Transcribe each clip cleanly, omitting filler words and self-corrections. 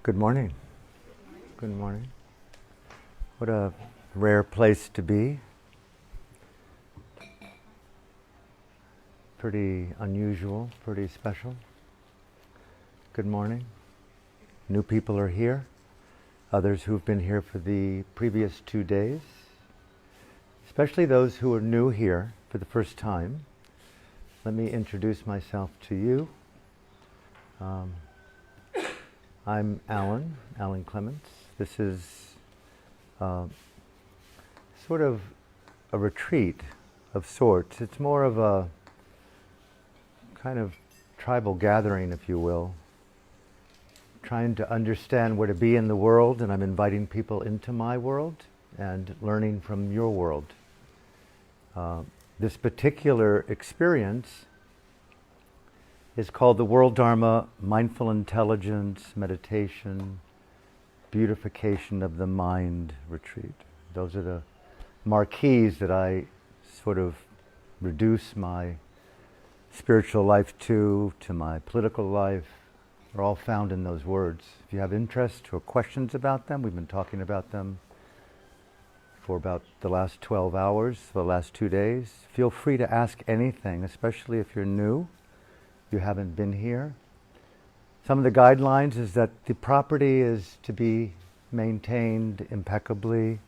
Good morning. Good morning. What a rare place to be. Pretty unusual, pretty special. Good morning. New people are here. Others who've been here for the previous 2 days. Especially those who are new here for the first time. Let me introduce myself to you. I'm Alan Clements. This is sort of a retreat of sorts. It's more of a kind of tribal gathering, if you will, trying to understand where to be in the world, and I'm inviting people into my world and learning from your world. This particular experience is called the World Dharma Mindful Intelligence Meditation Beautification of the Mind Retreat. Those are the marquees that I sort of reduce my spiritual life to my political life. They're all found in those words. If you have interest or questions about them, we've been talking about them for about the last 12 hours, the last 2 days. Feel free to ask anything, especially if you're new. You haven't been here. Some of the guidelines is that the property is to be maintained impeccably,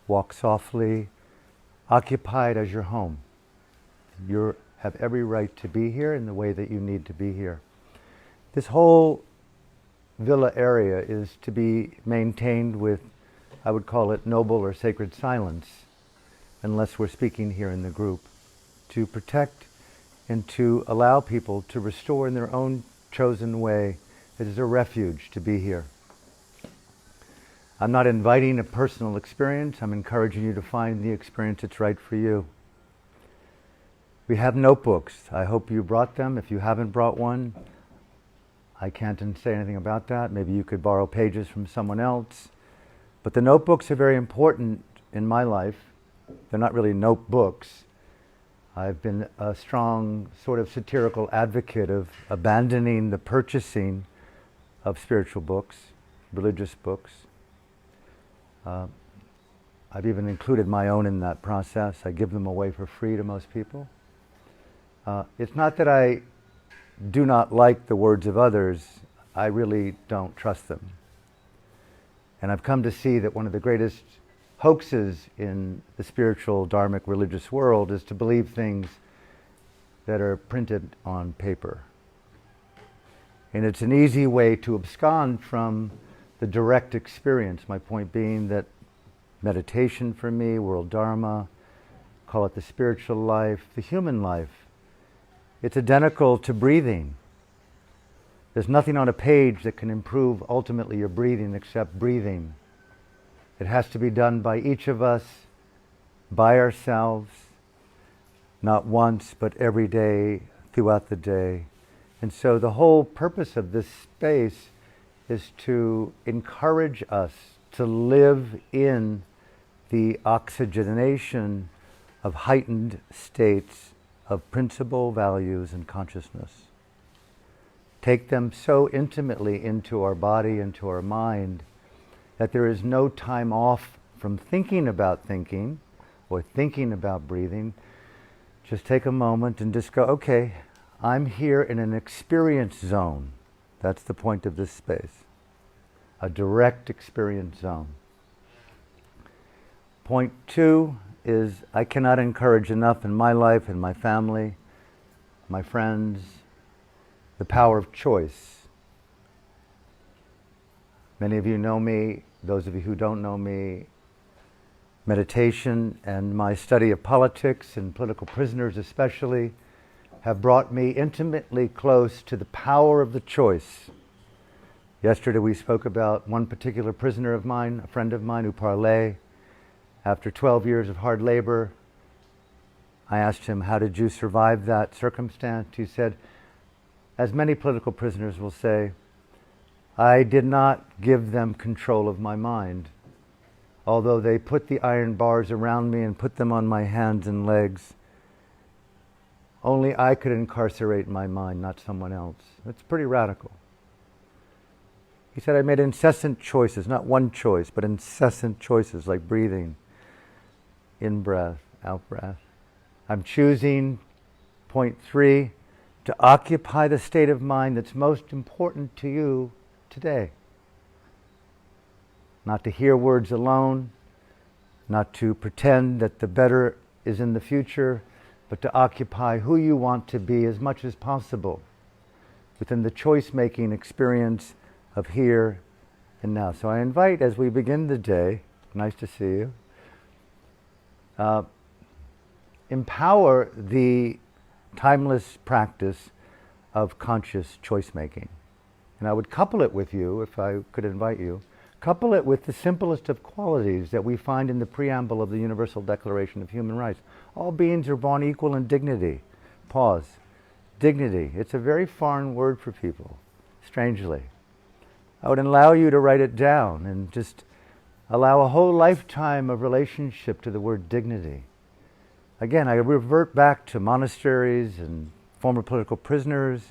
walk softly, occupied as your home. You have every right to be here in the way that you need to be here. This whole villa area is to be maintained with, I would call it noble or sacred silence, unless we're speaking here in the group, to protect and to allow people to restore in their own chosen way. It is a refuge to be here. I'm not inviting a personal experience. I'm encouraging you to find the experience that's right for you. We have notebooks. I hope you brought them. If you haven't brought one, I can't say anything about that. Maybe you could borrow pages from someone else. But the notebooks are very important in my life. They're not really notebooks. I've been a strong sort of satirical advocate of abandoning the purchasing of spiritual books, religious books. I've even included my own in that process. I give them away for free to most people. It's not that I do not like the words of others. I really don't trust them. And I've come to see that one of the greatest hoaxes in the spiritual, dharmic, religious world is to believe things that are printed on paper. And it's an easy way to abscond from the direct experience. My point being that meditation for me, world dharma, call it the spiritual life, the human life, it's identical to breathing. There's nothing on a page that can improve ultimately your breathing except breathing. It has to be done by each of us, by ourselves, not once, but every day, throughout the day. And so the whole purpose of this space is to encourage us to live in the oxygenation of heightened states of principle, values, and consciousness. Take them so intimately into our body, into our mind, that there is no time off from thinking about thinking or thinking about breathing. Just take a moment and just go, okay, I'm here in an experience zone. That's the point of this space. A direct experience zone. Point 2 is I cannot encourage enough in my life, in my family, my friends, the power of choice. Many of you know me. Those of you who don't know me, meditation and my study of politics and political prisoners especially have brought me intimately close to the power of the choice. Yesterday we spoke about one particular prisoner of mine, a friend of mine, Uparle. After 12 years of hard labor, I asked him, how did you survive that circumstance? He said, as many political prisoners will say, I did not give them control of my mind. Although they put the iron bars around me and put them on my hands and legs, only I could incarcerate my mind, not someone else. It's pretty radical. He said, I made incessant choices, not one choice, but incessant choices, like breathing, in-breath, out-breath. I'm choosing, point 3, to occupy the state of mind that's most important to you today. Not to hear words alone, not to pretend that the better is in the future, but to occupy who you want to be as much as possible within the choice-making experience of here and now. So I invite, as we begin the day, nice to see you, empower the timeless practice of conscious choice-making. And I would couple it with you, if I could invite you, couple it with the simplest of qualities that we find in the preamble of the Universal Declaration of Human Rights. All beings are born equal in dignity. Pause. Dignity. It's a very foreign word for people, strangely. I would allow you to write it down and just allow a whole lifetime of relationship to the word dignity. Again, I revert back to monasteries and former political prisoners.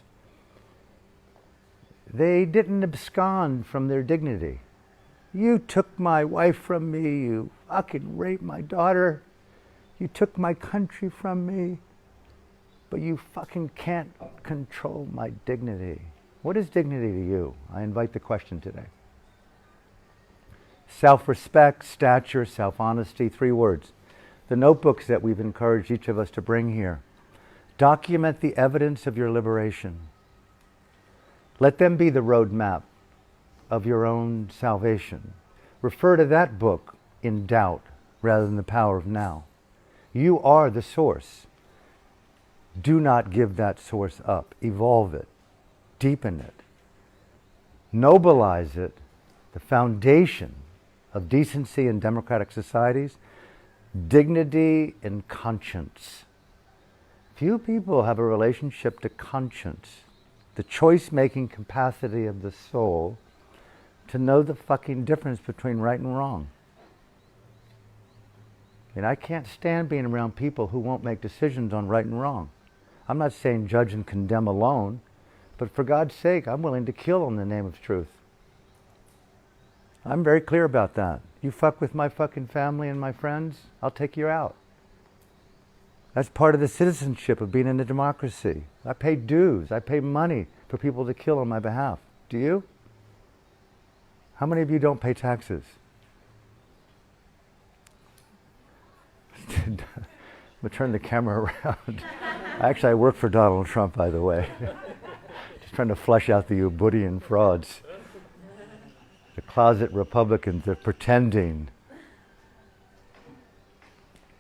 They didn't abscond from their dignity. You took my wife from me, you fucking raped my daughter, you took my country from me, but you fucking can't control my dignity. What is dignity to you? I invite the question today. Self-respect, stature, self-honesty, 3 words. The notebooks that we've encouraged each of us to bring here. Document the evidence of your liberation. Let them be the roadmap of your own salvation. Refer to that book in doubt rather than the power of now. You are the source. Do not give that source up. Evolve it. Deepen it. Nobilize it. The foundation of decency in democratic societies, dignity and conscience. Few people have a relationship to conscience, the choice-making capacity of the soul to know the fucking difference between right and wrong. And I can't stand being around people who won't make decisions on right and wrong. I'm not saying judge and condemn alone, but for God's sake, I'm willing to kill in the name of truth. I'm very clear about that. You fuck with my fucking family and my friends, I'll take you out. That's part of the citizenship of being in a democracy. I pay dues, I pay money for people to kill on my behalf. Do you? How many of you don't pay taxes? I'm going to turn the camera around. Actually, I work for Donald Trump, by the way. Just trying to flush out the Ubudian frauds. The closet Republicans are pretending.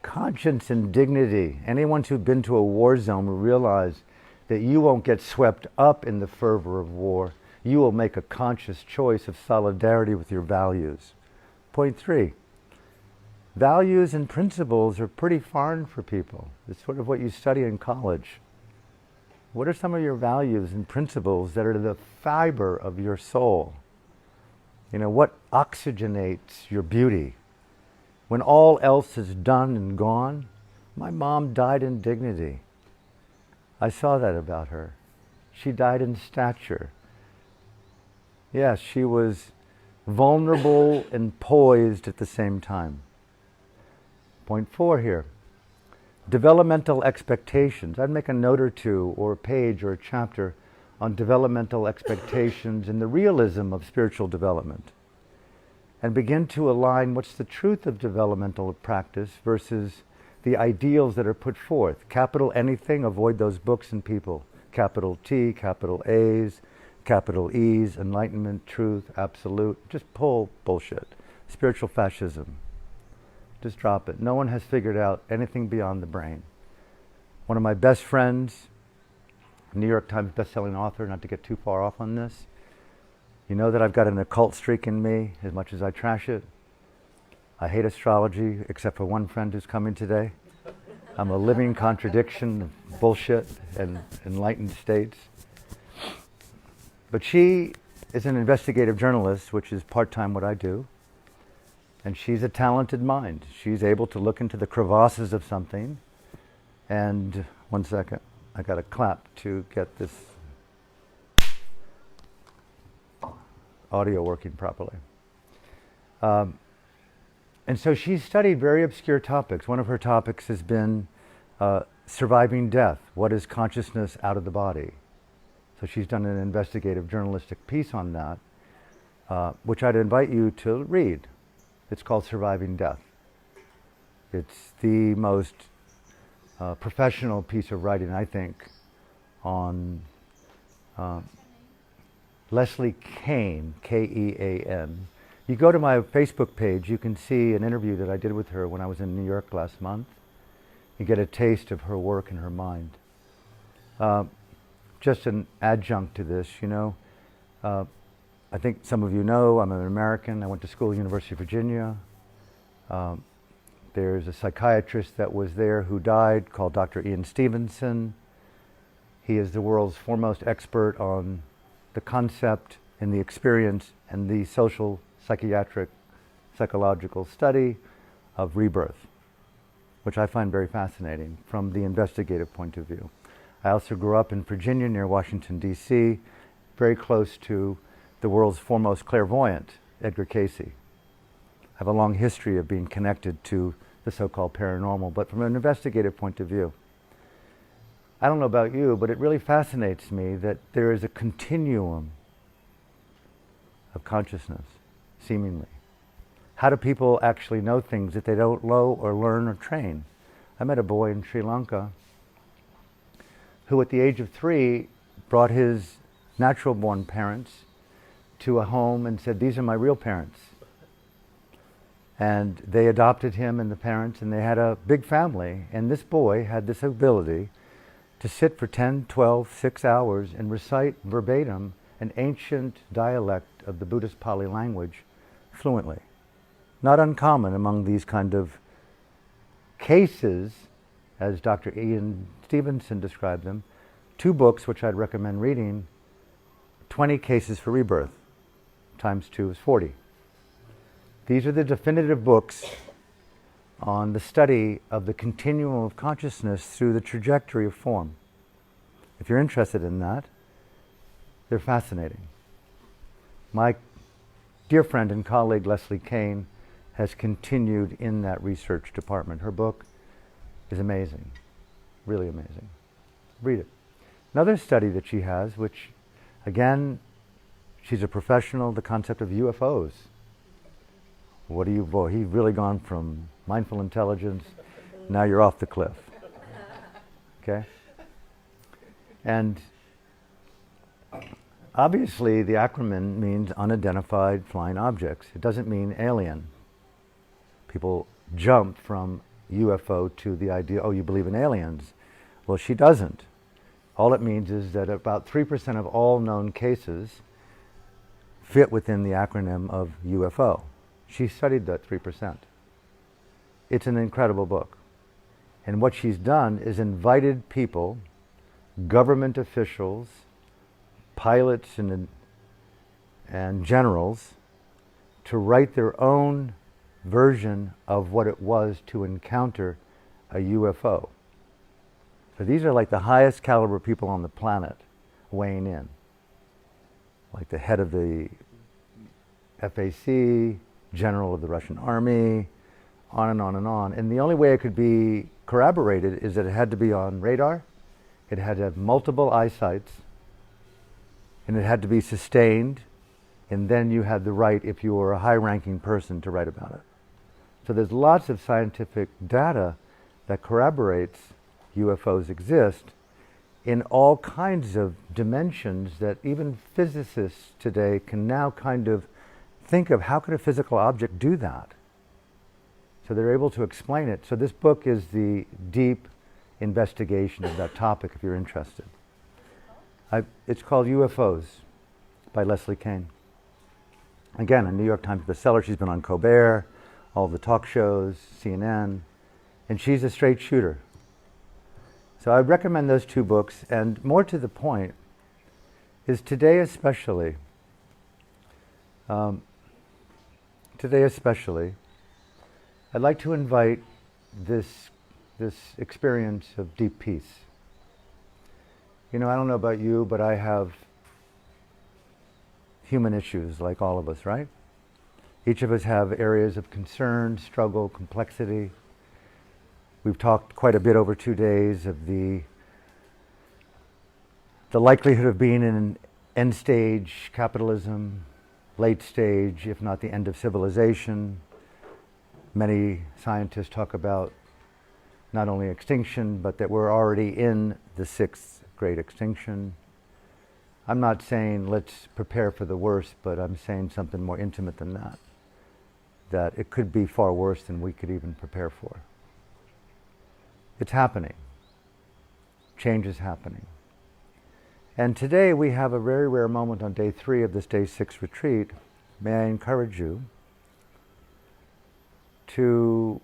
Conscience and dignity. Anyone who's been to a war zone will realize that you won't get swept up in the fervor of war. You will make a conscious choice of solidarity with your values. Point 3. Values and principles are pretty foreign for people. It's sort of what you study in college. What are some of your values and principles that are the fiber of your soul? You know, what oxygenates your beauty? When all else is done and gone, my mom died in dignity. I saw that about her. She died in stature. Yes, she was vulnerable and poised at the same time. Point 4 here. Developmental expectations. I'd make a note or two, or a page or a chapter on developmental expectations and the realism of spiritual development. And begin to align what's the truth of developmental practice versus the ideals that are put forth. Capital anything, avoid those books and people. Capital T, capital A's, capital E's, enlightenment, truth, absolute. Just pull bullshit. Spiritual fascism. Just drop it. No one has figured out anything beyond the brain. One of my best friends, New York Times bestselling author, not to get too far off on this, you know that I've got an occult streak in me as much as I trash it. I hate astrology, except for one friend who's coming today. I'm a living contradiction of bullshit and enlightened states. But she is an investigative journalist, which is part-time what I do. And she's a talented mind. She's able to look into the crevasses of something. And one second, I got to clap to get this. audio working properly. And so she's studied very obscure topics. One of her topics has been surviving death. What is consciousness out of the body? So she's done an investigative journalistic piece on that, which I'd invite you to read. It's called Surviving Death. It's the most professional piece of writing, I think, on Leslie Kean, K-E-A-N. You go to my Facebook page, you can see an interview that I did with her when I was in New York last month. You get a taste of her work and her mind. Just an adjunct to this, you know. I think some of you know I'm an American. I went to school at the University of Virginia. There's a psychiatrist that was there who died called Dr. Ian Stevenson. He is the world's foremost expert on the concept and the experience and the social, psychiatric, psychological study of rebirth, which I find very fascinating from the investigative point of view. I also grew up in Virginia near Washington, D.C., very close to the world's foremost clairvoyant, Edgar Cayce. I have a long history of being connected to the so-called paranormal, but from an investigative point of view. I don't know about you, but it really fascinates me that there is a continuum of consciousness, seemingly. How do people actually know things that they don't know or learn or train? I met a boy in Sri Lanka who at the age of 3 brought his natural-born parents to a home and said, "These are my real parents." And they adopted him and the parents, and they had a big family. And this boy had this ability to sit for 10, 12, 6 hours and recite verbatim an ancient dialect of the Buddhist Pali language fluently. Not uncommon among these kind of cases, as Dr. Ian Stevenson described them. 2 books which I'd recommend reading, 20 Cases for Rebirth, times 2 is 40. These are the definitive books on the study of the continuum of consciousness through the trajectory of form. If you're interested in that, they're fascinating. My dear friend and colleague Leslie Kean has continued in that research department. Her book is amazing, really amazing. Read it. Another study that she has, which again, she's a professional, the concept of UFOs. What do you, boy, he's really gone from mindful intelligence, now you're off the cliff. Okay? And obviously the acronym means unidentified flying objects. It doesn't mean alien. People jump from UFO to the idea, oh, you believe in aliens. Well, she doesn't. All it means is that about 3% of all known cases fit within the acronym of UFO. She studied that 3%. It's an incredible book. And what she's done is invited people, government officials, pilots and generals, to write their own version of what it was to encounter a UFO. So these are like the highest caliber people on the planet weighing in. Like the head of the FAC, general of the Russian army, on and on and on. And the only way it could be corroborated is that it had to be on radar, it had to have multiple eyesights, and it had to be sustained, and then you had the right, if you were a high-ranking person, to write about it. So there's lots of scientific data that corroborates UFOs exist in all kinds of dimensions that even physicists today can now kind of think of, how could a physical object do that? So they're able to explain it. So this book is the deep investigation of that topic, if you're interested. It's called UFOs by Leslie Kean. Again, a New York Times bestseller. She's been on Colbert, all the talk shows, CNN, and she's a straight shooter. So I recommend those 2 books, and more to the point is today especially, I'd like to invite this experience of deep peace. You know, I don't know about you, but I have human issues like all of us, right? Each of us have areas of concern, struggle, complexity. We've talked quite a bit over 2 days of the likelihood of being in an end stage capitalism, late stage, if not the end of civilization. Many scientists talk about not only extinction, but that we're already in the 6th great extinction. I'm not saying let's prepare for the worst, but I'm saying something more intimate than that. That it could be far worse than we could even prepare for. It's happening. Change is happening. And today we have a very rare moment on day 3 of this day 6 retreat. May I encourage you to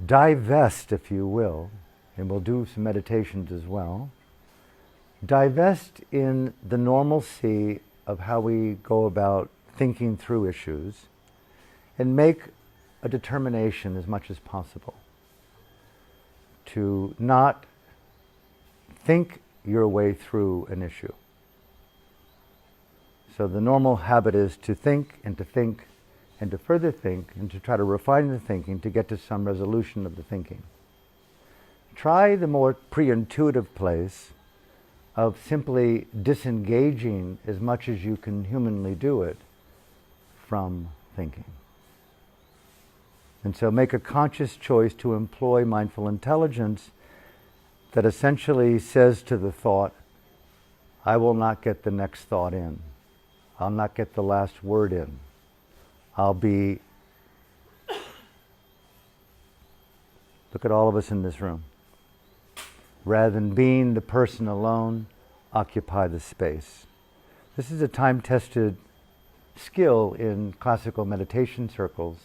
divest, if you will, and we'll do some meditations as well, divest in the normalcy of how we go about thinking through issues and make a determination as much as possible to not think your way through an issue. So the normal habit is to think and to think and to further think and to try to refine the thinking to get to some resolution of the thinking. Try the more pre-intuitive place of simply disengaging as much as you can humanly do it from thinking. And so make a conscious choice to employ mindful intelligence that essentially says to the thought, I will not get the next thought in. I'll not get the last word in. I'll be, look at all of us in this room. Rather than being the person alone, occupy the space. This is a time-tested skill in classical meditation circles,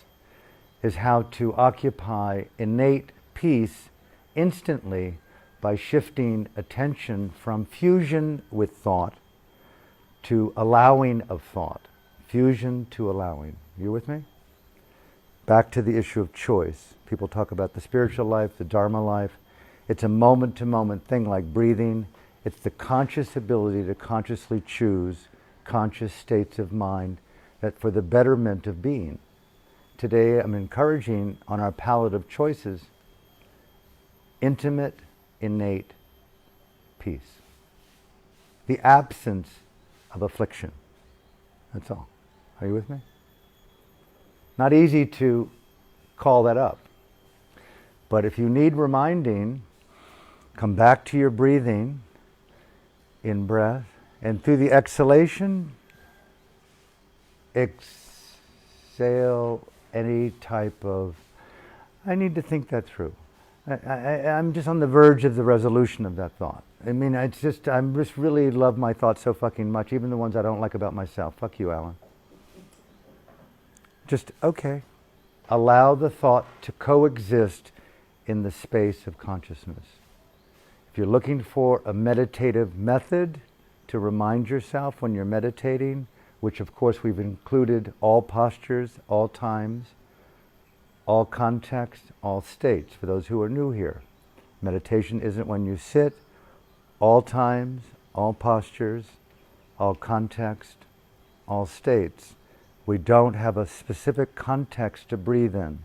is how to occupy innate peace instantly by shifting attention from fusion with thought to allowing of thought. Fusion to allowing. You with me? Back to the issue of choice. People talk about the spiritual life, the Dharma life. It's a moment-to-moment thing like breathing. It's the conscious ability to consciously choose conscious states of mind that for the betterment of being. Today I'm encouraging on our palette of choices, intimate, innate peace. The absence of affliction. That's all. Are you with me? Not easy to call that up. But if you need reminding, come back to your breathing in breath, and through the exhalation, exhale any type of, I need to think that through. I'm just on the verge of the resolution of that thought. I mean, I just really love my thoughts so fucking much, even the ones I don't like about myself. Fuck you, Alan. Just, okay. Allow the thought to coexist in the space of consciousness. If you're looking for a meditative method to remind yourself when you're meditating, which of course we've included all postures, all times, all contexts, all states, for those who are new here. Meditation isn't when you sit, all times, all postures, all context, all states. We don't have a specific context to breathe in.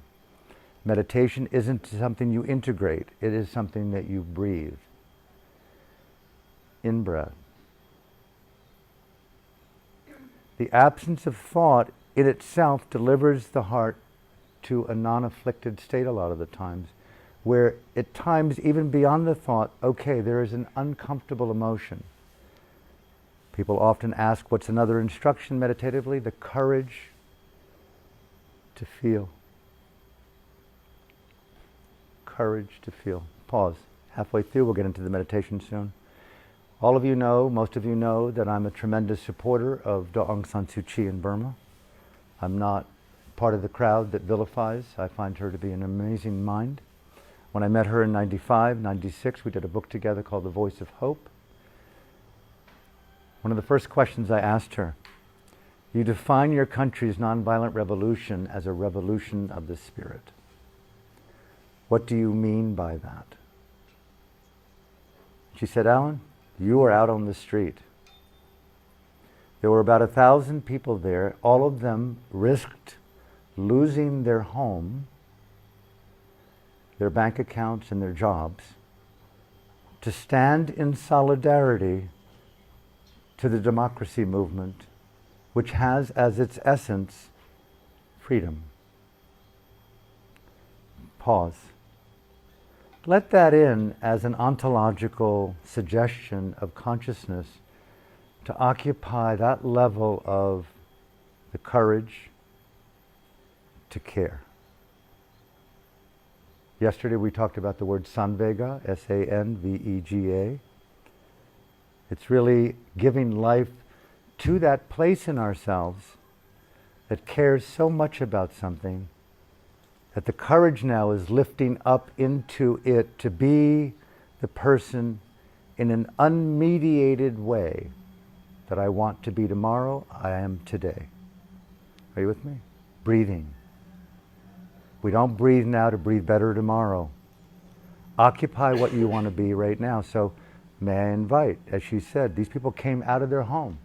Meditation isn't something you integrate, it is something that you breathe. In-breath. The absence of thought in itself delivers the heart to a non-afflicted state a lot of the times, where at times, even beyond the thought, okay, there is an uncomfortable emotion. People often ask, what's another instruction meditatively? The courage to feel. Courage to feel. Pause. Halfway through, we'll get into the meditation soon. All of you know, most of you know, that I'm a tremendous supporter of Aung San Suu Kyi in Burma. I'm not part of the crowd that vilifies. I find her to be an amazing mind. When I met her in 95, 96, we did a book together called The Voice of Hope. One of the first questions I asked her, you define your country's nonviolent revolution as a revolution of the spirit. What do you mean by that? She said, Alan, you are out on the street. There were about 1,000 people there. All of them risked losing their home, their bank accounts, and their jobs to stand in solidarity to the democracy movement, which has as its essence freedom. Pause. Let that in as an ontological suggestion of consciousness to occupy that level of the courage to care. Yesterday we talked about the word Sanvega, S-A-N-V-E-G-A. It's really giving life to that place in ourselves that cares so much about something that the courage now is lifting up into it to be the person in an unmediated way that I want to be tomorrow, I am today. Are you with me? Breathing. We don't breathe now to breathe better tomorrow. Occupy what you want to be right now. So may I invite, as she said, these people came out of their home.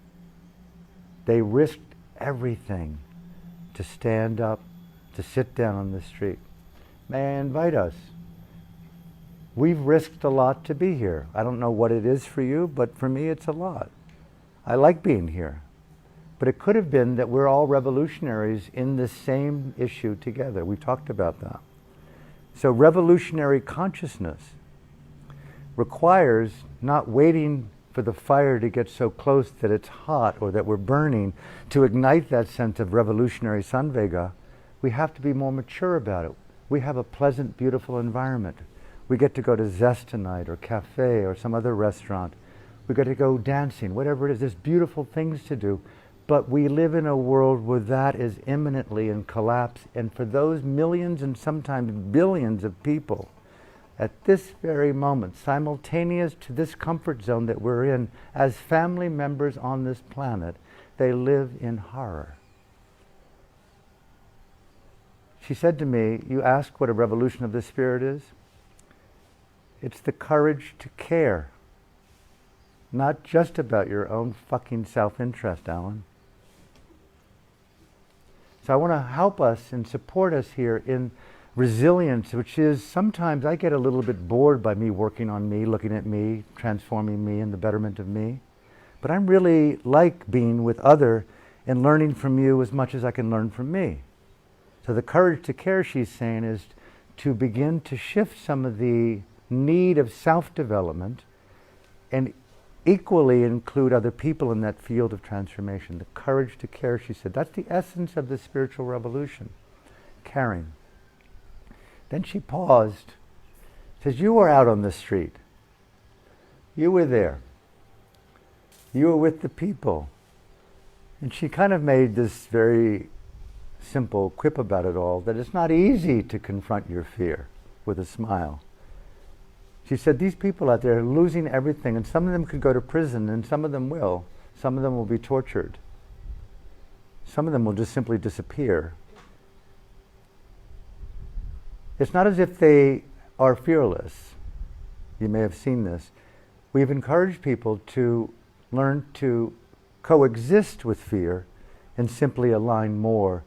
They risked everything to stand up, to sit down on the street. May I invite us? We've risked a lot to be here. I don't know what it is for you, but for me it's a lot. I like being here. But it could have been that we're all revolutionaries in the same issue together. We've talked about that. So revolutionary consciousness requires not waiting for the fire to get so close that it's hot or that we're burning to ignite that sense of revolutionary Sanvega. We have to be more mature about it. We have a pleasant, beautiful environment. We get to go to Zest tonight or cafe or some other restaurant. We get to go dancing, whatever it is. There's beautiful things to do. But we live in a world where that is imminently in collapse. And for those millions and sometimes billions of people, at this very moment, simultaneous to this comfort zone that we're in, as family members on this planet, they live in horror. She said to me, you ask what a revolution of the spirit is? It's the courage to care. Not just about your own fucking self-interest, Alan. So I want to help us and support us here in resilience, which is sometimes I get a little bit bored by me working on me, looking at me, transforming me and the betterment of me. But I'm really like being with other and learning from you as much as I can learn from me. So the courage to care, she's saying, is to begin to shift some of the need of self-development and equally include other people in that field of transformation. The courage to care, she said, that's the essence of the spiritual revolution, caring. Then she paused, says, you were out on the street. You were there. You were with the people. And she kind of made this very simple quip about it all, that it's not easy to confront your fear with a smile. She said, these people out there are losing everything, and some of them could go to prison, and some of them will. Some of them will be tortured. Some of them will just simply disappear. It's not as if they are fearless. You may have seen this. We've encouraged people to learn to coexist with fear and simply align more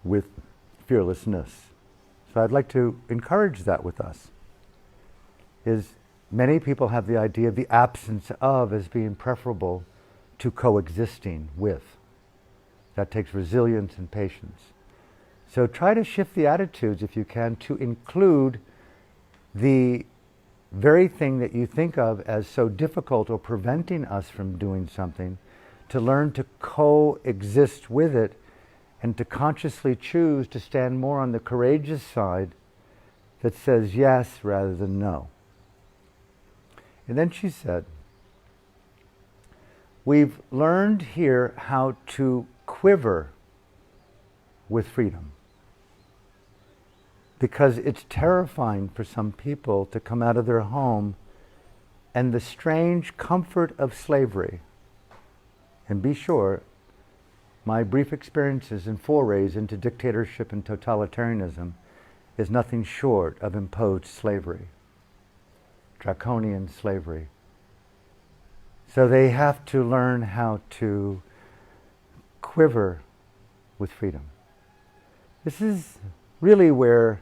with fearlessness. So I'd like to encourage that with us. Is many people have the idea of the absence of as being preferable to coexisting with. That takes resilience and patience. So try to shift the attitudes, if you can, to include the very thing that you think of as so difficult or preventing us from doing something, to learn to coexist with it and to consciously choose to stand more on the courageous side that says yes rather than no. And then she said, we've learned here how to quiver with freedom, because it's terrifying for some people to come out of their home and the strange comfort of slavery. And be sure, my brief experiences and forays into dictatorship and totalitarianism is nothing short of imposed slavery. Draconian slavery. So they have to learn how to quiver with freedom. This is really where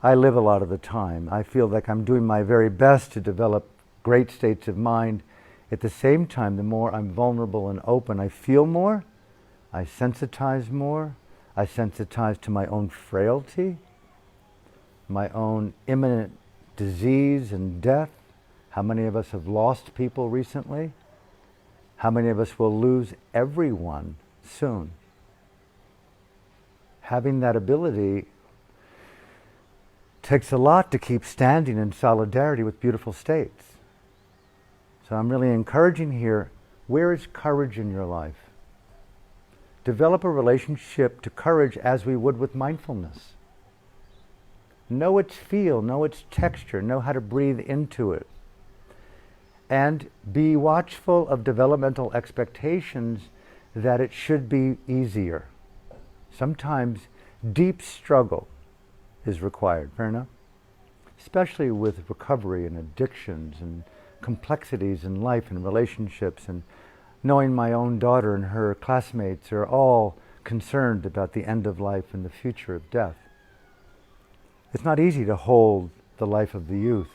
I live a lot of the time. I feel like I'm doing my very best to develop great states of mind. At the same time, the more I'm vulnerable and open, I feel more, I sensitize more, I sensitize to my own frailty, my own imminent disease and death. How many of us have lost people recently? How many of us will lose everyone soon? Having that ability takes a lot to keep standing in solidarity with beautiful states. So I'm really encouraging here, where is courage in your life? Develop a relationship to courage as we would with mindfulness. Know its feel, know its texture, know how to breathe into it. And be watchful of developmental expectations that it should be easier. Sometimes deep struggle is required, fair enough? Especially with recovery and addictions and complexities in life and relationships, and knowing my own daughter and her classmates are all concerned about the end of life and the future of death. It's not easy to hold the life of the youth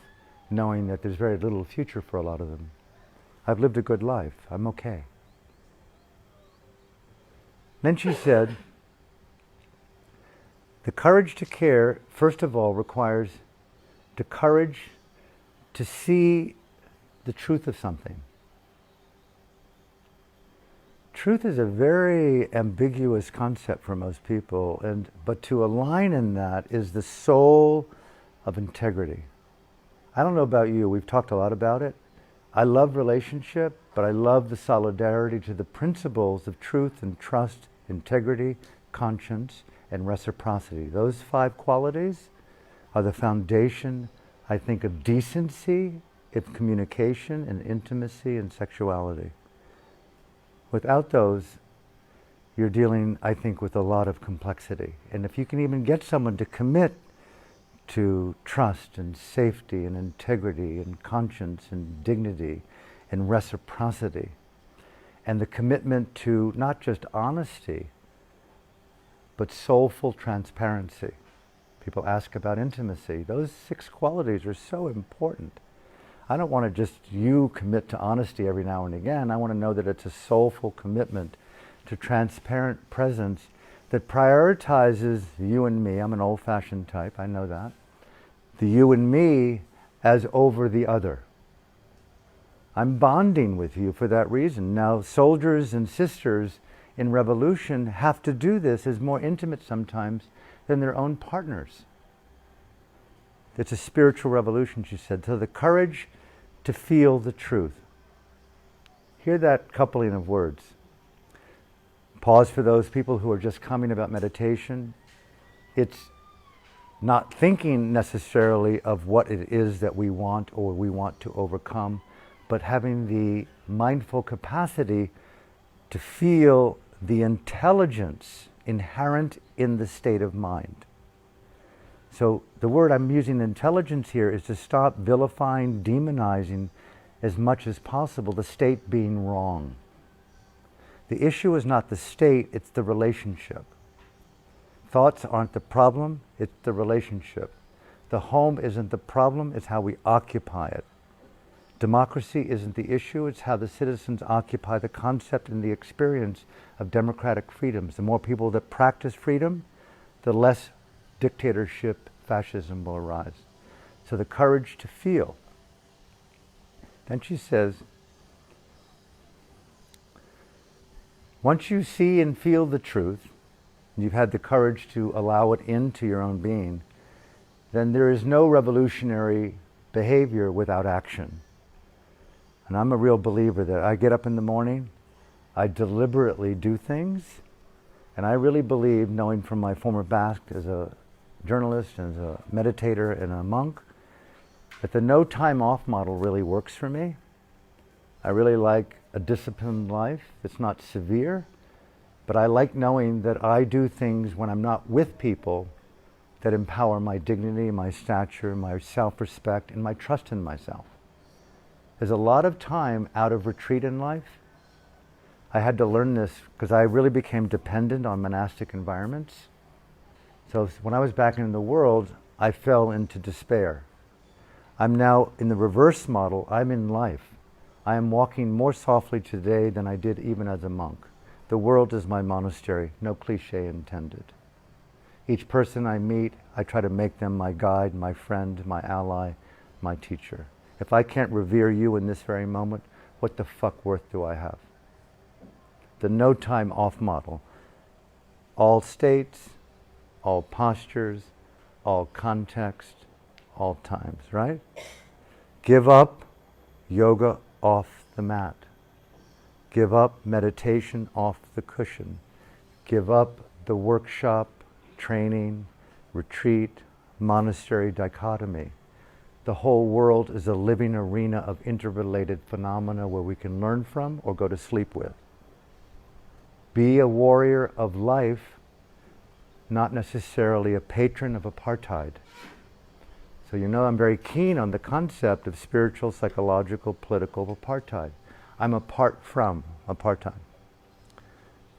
knowing that there's very little future for a lot of them. I've lived a good life. I'm okay. Then she said, the courage to care, first of all, requires the courage to see the truth of something. Truth is a very ambiguous concept for most people, but to align in that is the soul of integrity. I don't know about you, we've talked a lot about it. I love relationship, but I love the solidarity to the principles of truth and trust, integrity, conscience, and reciprocity. Those 5 qualities are the foundation, I think, of decency, of communication, and intimacy, and sexuality. Without those, you're dealing, I think, with a lot of complexity. And if you can even get someone to commit to trust and safety and integrity and conscience and dignity and reciprocity, and the commitment to not just honesty, but soulful transparency. People ask about intimacy. Those 6 qualities are so important. I don't want to just you commit to honesty every now and again. I want to know that it's a soulful commitment to transparent presence that prioritizes you and me. I'm an old-fashioned type, I know that. The you and me as over the other. I'm bonding with you for that reason. Now, soldiers and sisters in revolution have to do this as more intimate sometimes than their own partners. It's a spiritual revolution, she said. So the courage to feel the truth. Hear that coupling of words. Pause for those people who are just coming about meditation. It's not thinking necessarily of what it is that we want or we want to overcome, but having the mindful capacity to feel the intelligence inherent in the state of mind. So the word I'm using, intelligence, here is to stop vilifying, demonizing as much as possible the state being wrong. The issue is not the state, it's the relationship. Thoughts aren't the problem, it's the relationship. The home isn't the problem, it's how we occupy it. Democracy isn't the issue, it's how the citizens occupy the concept and the experience of democratic freedoms. The more people that practice freedom, the less dictatorship, fascism will arise. So the courage to feel. Then she says, once you see and feel the truth, you've had the courage to allow it into your own being, then there is no revolutionary behavior without action. And I'm a real believer that I get up in the morning, I deliberately do things, and I really believe, knowing from my former past as a journalist, as a meditator and a monk, that the no time off model really works for me. I really like a disciplined life. It's not severe, but I like knowing that I do things when I'm not with people that empower my dignity, my stature, my self-respect, and my trust in myself. There's a lot of time out of retreat in life I had to learn this because I really became dependent on monastic environments. So when I was back in the world, I fell into despair. I'm now in the reverse model. I'm in life. I am walking more softly today than I did even as a monk. The world is my monastery, no cliche intended. Each person I meet, I try to make them my guide, my friend, my ally, my teacher. If I can't revere you in this very moment, what the fuck worth do I have? The no time off model. All states, all postures, all context, all times, right? Give up yoga off the mat. Give up meditation off the cushion. Give up the workshop, training, retreat, monastery dichotomy. The whole world is a living arena of interrelated phenomena where we can learn from or go to sleep with. Be a warrior of life, not necessarily a patron of apartheid. So you know I'm very keen on the concept of spiritual, psychological, political apartheid. I'm apart from apartheid.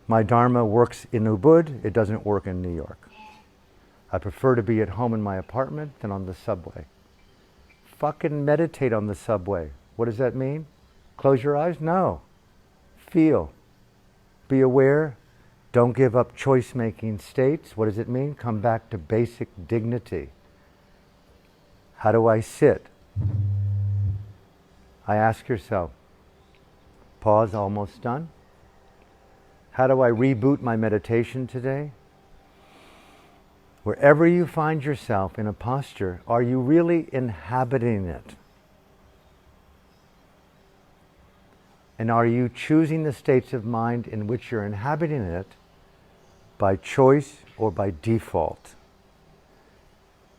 My Dharma works in Ubud, it doesn't work in New York. I prefer to be at home in my apartment than on the subway. Fucking meditate on the subway. What does that mean? Close your eyes? No. Feel. Be aware. Don't give up choice-making states. What does it mean? Come back to basic dignity. How do I sit? I ask yourself, pause, almost done. How do I reboot my meditation today? Wherever you find yourself in a posture, are you really inhabiting it? And are you choosing the states of mind in which you're inhabiting it by choice or by default?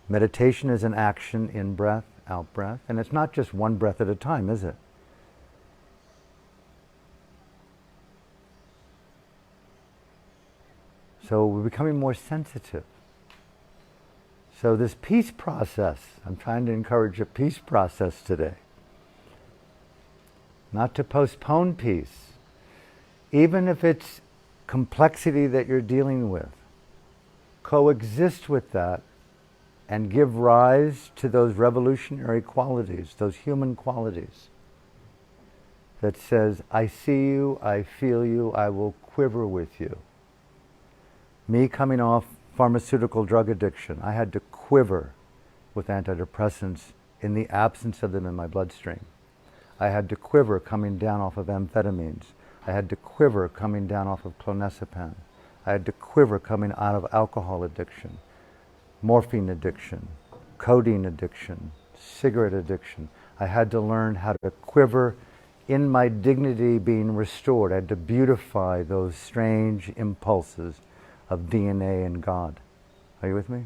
Meditation is an action in breath, out breath, and it's not just one breath at a time, is it? So we're becoming more sensitive. So this peace process, I'm trying to encourage a peace process today. Not to postpone peace, even if it's complexity that you're dealing with. Coexist with that and give rise to those revolutionary qualities, those human qualities that says, I see you, I feel you, I will quiver with you. Me coming off pharmaceutical drug addiction, I had to quiver with antidepressants in the absence of them in my bloodstream. I had to quiver coming down off of amphetamines. I had to quiver coming down off of clonazepam. I had to quiver coming out of alcohol addiction, morphine addiction, codeine addiction, cigarette addiction. I had to learn how to quiver in my dignity being restored. I had to beautify those strange impulses of DNA and God. Are you with me?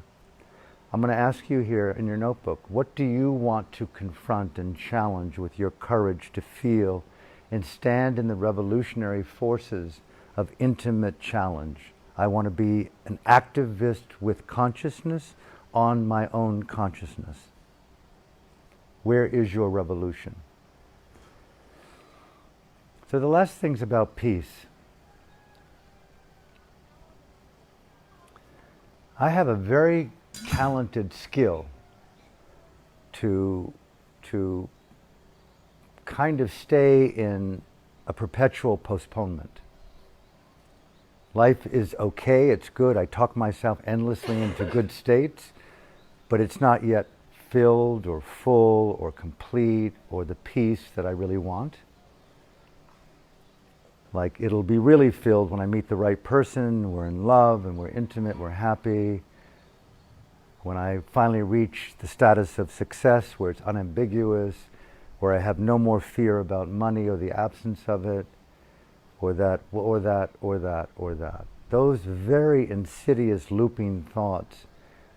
I'm going to ask you here in your notebook, what do you want to confront and challenge with your courage to feel and stand in the revolutionary forces of intimate challenge? I want to be an activist with consciousness on my own consciousness. Where is your revolution? So the last thing's about peace. I have a very talented skill to kind of stay in a perpetual postponement. Life is okay, it's good. I talk myself endlessly into good states, but it's not yet filled or full or complete or the peace that I really want. Like it'll be really filled when I meet the right person, we're in love and we're intimate, we're happy. When I finally reach the status of success where it's unambiguous, where I have no more fear about money or the absence of it, or that, or that, or that, or that. Those very insidious looping thoughts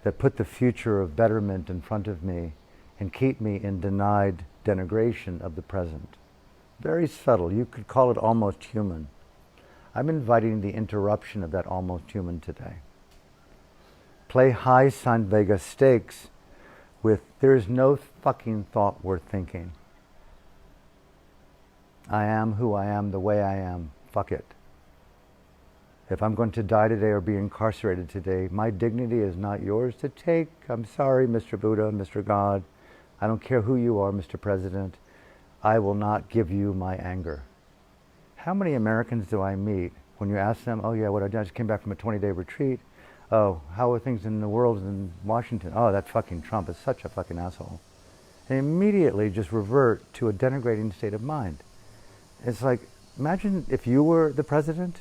that put the future of betterment in front of me and keep me in denied denigration of the present. Very subtle. You could call it almost human. I'm inviting the interruption of that almost human today. Play high San Vega stakes with there is no fucking thought worth thinking. I am who I am, the way I am. fuck it. If I'm going to die today or be incarcerated today, my dignity is not yours to take. I'm sorry, Mr. Buddha, Mr. God. I don't care who you are, Mr. President. I will not give you my anger. How many Americans do I meet when you ask them, oh yeah, what I just came back from a 20-day retreat. Oh, how are things in the world in Washington? Oh, that fucking Trump is such a fucking asshole. And immediately just revert to a denigrating state of mind. It's like, imagine if you were the president,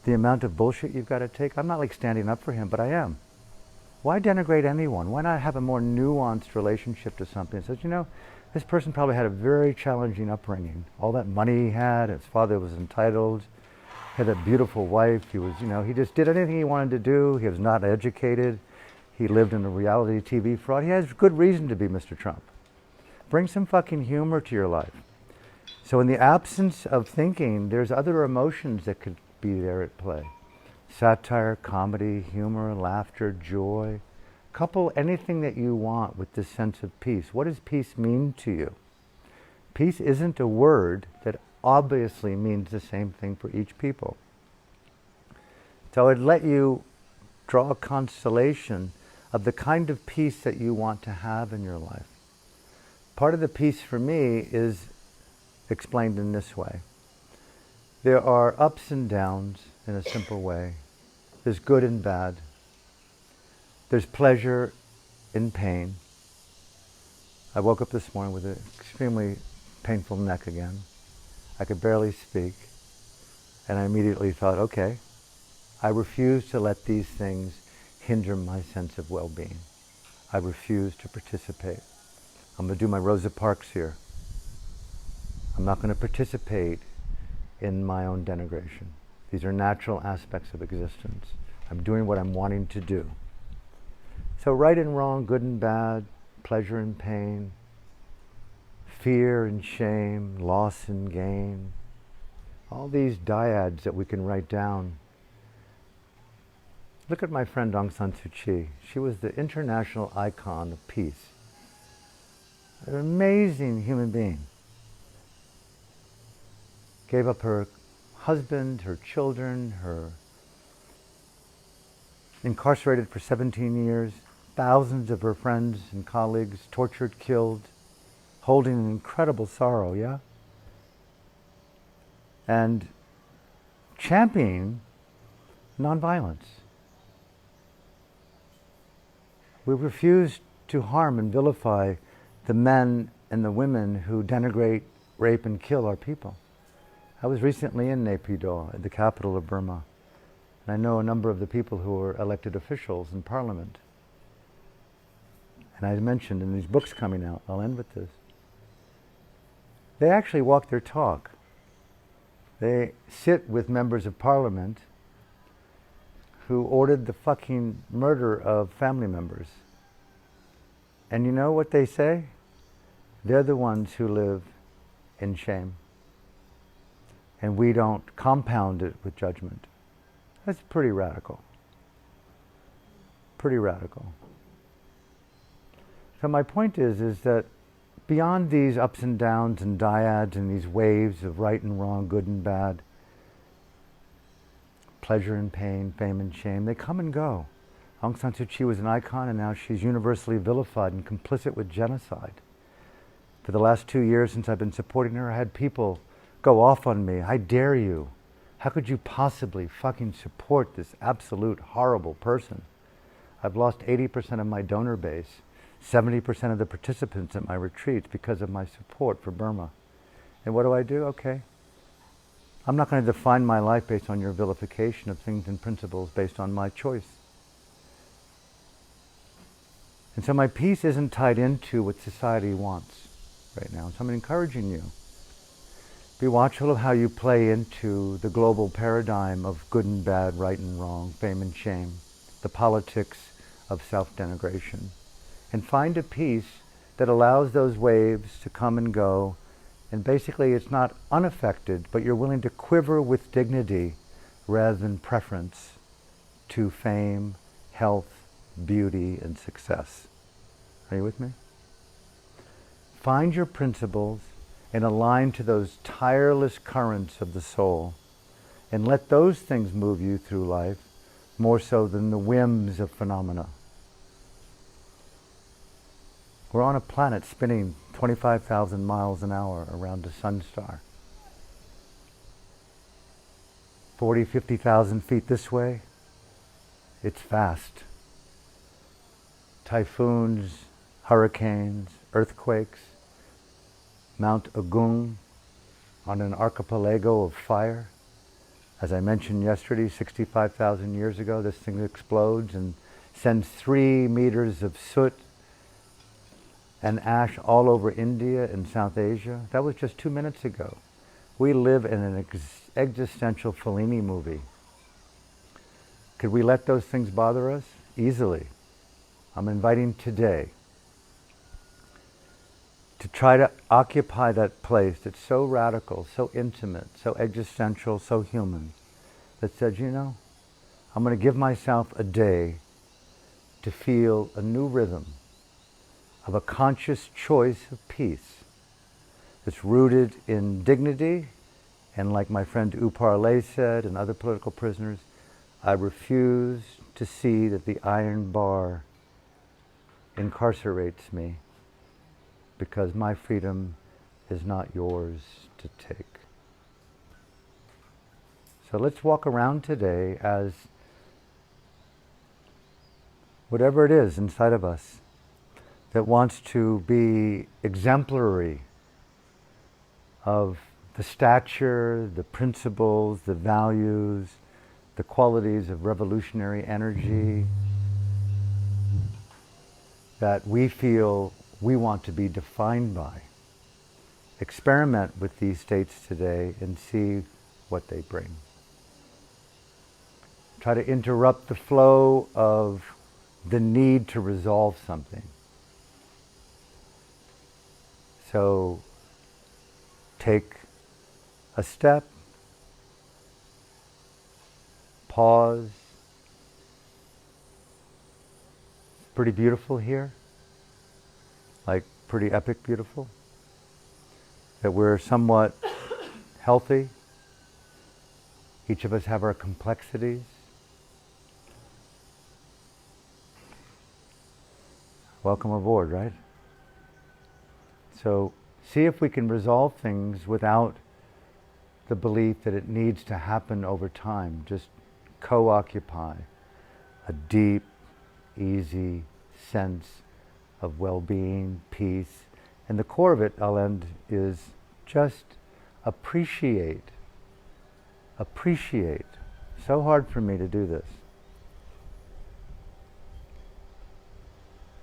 the amount of bullshit you've got to take. I'm not like standing up for him, but I am. Why denigrate anyone? Why not have a more nuanced relationship to something? It says, you know, this person probably had a very challenging upbringing. All that money he had, his father was entitled, had a beautiful wife. He was, you know, he just did anything he wanted to do. He was not educated. He lived in a reality TV fraud. He has good reason to be Mr. Trump. Bring some fucking humor to your life. So in the absence of thinking, there's other emotions that could be there at play. Satire, comedy, humor, laughter, joy. Couple anything that you want with this sense of peace. What does peace mean to you? Peace isn't a word that obviously means the same thing for each people. So I'd let you draw a constellation of the kind of peace that you want to have in your life. Part of the peace for me is explained in this way. There are ups and downs in a simple way. There's good and bad. There's pleasure in pain. I woke up this morning with an extremely painful neck again. I could barely speak. And I immediately thought, okay, I refuse to let these things hinder my sense of well-being. I refuse to participate. I'm going to do my Rosa Parks here. I'm not going to participate in my own denigration. These are natural aspects of existence. I'm doing what I'm wanting to do. So right and wrong, good and bad, pleasure and pain, fear and shame, loss and gain, all these dyads that we can write down. Look at my friend Aung San Suu Kyi. She was the international icon of peace. An amazing human being. Gave up her husband, her children, her incarcerated for 17 years, thousands of her friends and colleagues tortured, killed, holding an incredible sorrow, yeah? And championing nonviolence. We refuse to harm and vilify the men and the women who denigrate, rape, and kill our people. I was recently in Naypyidaw, the capital of Burma, and I know a number of the people who are elected officials in parliament. And I mentioned in these books coming out, I'll end with this, they actually walk their talk. They sit with members of parliament who ordered the fucking murder of family members. And you know what they say? They're the ones who live in shame. And we don't compound it with judgment. That's pretty radical. Pretty radical. So my point is that beyond these ups and downs and dyads and these waves of right and wrong, good and bad, pleasure and pain, fame and shame, they come and go. Aung San Suu Kyi was an icon, and now she's universally vilified and complicit with genocide. For the last 2 years since I've been supporting her, I had people go off on me. I dare you. How could you possibly fucking support this absolute horrible person? I've lost 80% of my donor base, 70% of the participants at my retreats because of my support for Burma. And what do? Okay. I'm not going to define my life based on your vilification of things and principles based on my choice. And so my peace isn't tied into what society wants right now. So I'm encouraging you. Be watchful of how you play into the global paradigm of good and bad, right and wrong, fame and shame, the politics of self-denigration. And find a peace that allows those waves to come and go. And basically it's not unaffected, but you're willing to quiver with dignity rather than preference to fame, health, beauty, and success. Are you with me? Find your principles and align to those tireless currents of the soul And let those things move you through life more so than the whims of phenomena. We're on a planet spinning 25,000 miles an hour around a sun star. 40, 50,000 feet this way, it's fast. Typhoons, hurricanes, earthquakes, Mount Agung on an archipelago of fire. As I mentioned yesterday, 65,000 years ago, this thing explodes and sends 3 meters of soot and ash all over India and South Asia. That was just 2 minutes ago. We live in an existential Fellini movie. Could we let those things bother us? Easily. I'm inviting today to try to occupy that place that's so radical, so intimate, so existential, so human, that says, you know, I'm going to give myself a day to feel a new rhythm of a conscious choice of peace that's rooted in dignity, and like my friend Upar Lay said, and other political prisoners, I refuse to see that the iron bar incarcerates me, because my freedom is not yours to take. So let's walk around today as whatever it is inside of us that wants to be exemplary of the stature, the principles, the values, the qualities of revolutionary energy that we feel we want to be defined by. Experiment with these states today and see what they bring. Try to interrupt the flow of the need to resolve something. So take a step, pause. Pretty beautiful here. Like pretty epic beautiful. That we're somewhat healthy. Each of us have our complexities. Welcome aboard, right? So see if we can resolve things without the belief that it needs to happen over time. Just co-occupy a deep, easy sense of well-being, peace. And the core of it, I'll end, is just appreciate. Appreciate. So hard for me to do this.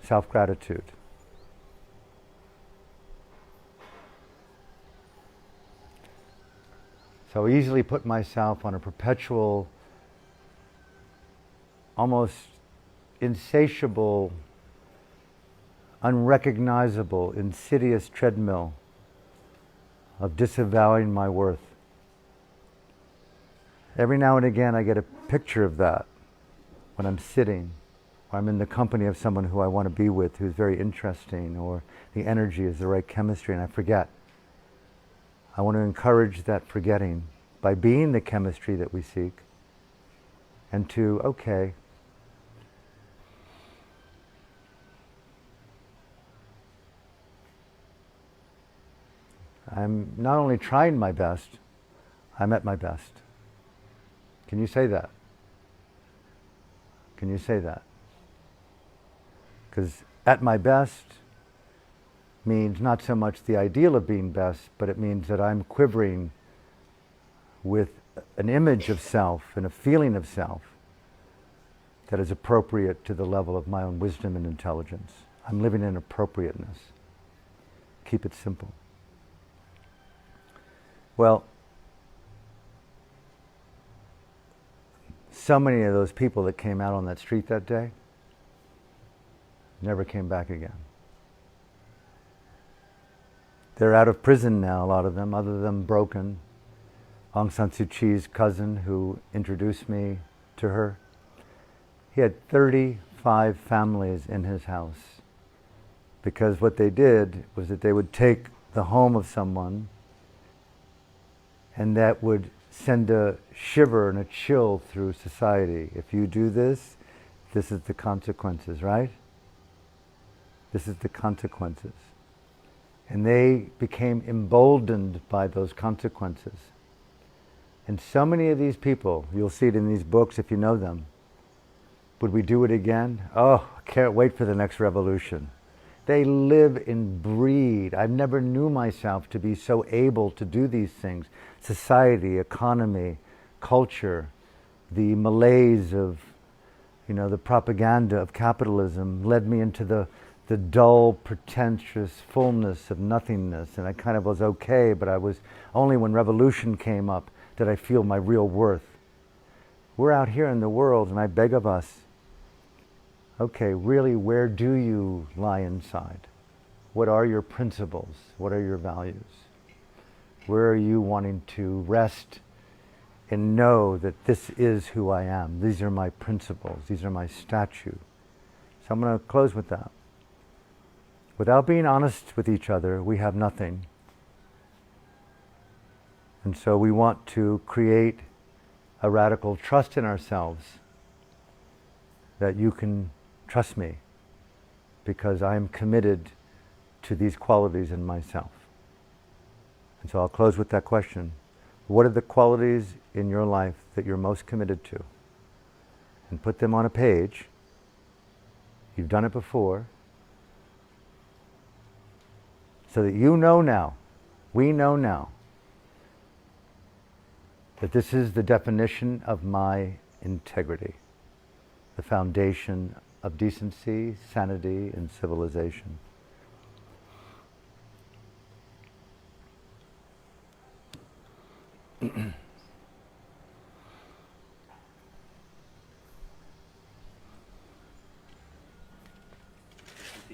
Self-gratitude. So easily put myself on a perpetual, almost insatiable, unrecognizable, insidious treadmill of disavowing my worth. Every now and again I get a picture of that when I'm sitting, or I'm in the company of someone who I want to be with, who's very interesting, or the energy is the right chemistry, and I forget. I want to encourage that forgetting by being the chemistry that we seek, and to, okay, I'm not only trying my best, I'm at my best. Can you say that? Can you say that? Because at my best means not so much the ideal of being best, but it means that I'm quivering with an image of self and a feeling of self that is appropriate to the level of my own wisdom and intelligence. I'm living in appropriateness. Keep it simple. Well, so many of those people that came out on that street that day never came back again. They're out of prison now, a lot of them, other than broken. Aung San Suu Kyi's cousin, who introduced me to her, he had 35 families in his house, because what they did was that they would take the home of someone, and that would send a shiver and a chill through society. If you do this, this is the consequences, right? This is the consequences. And they became emboldened by those consequences. And so many of these people, you'll see it in these books if you know them, would we do it again? Oh, I can't wait for the next revolution. They live and breed. I never knew myself to be so able to do these things. Society, economy, culture, the malaise of, the propaganda of capitalism led me into the dull, pretentious fullness of nothingness. And I kind of was okay, but I was only when revolution came up did I feel my real worth. We're out here in the world, and I beg of us, okay, really, where do you lie inside? What are your principles? What are your values? Where are you wanting to rest and know that this is who I am? These are my principles. These are my statue. So I'm going to close with that. Without being honest with each other, we have nothing. And so we want to create a radical trust in ourselves that you can trust me because I am committed to these qualities in myself. And so I'll close with that question. What are the qualities in your life that you're most committed to? And put them on a page. You've done it before. So that you know now, we know now, that this is the definition of my integrity, the foundation of decency, sanity, and civilization.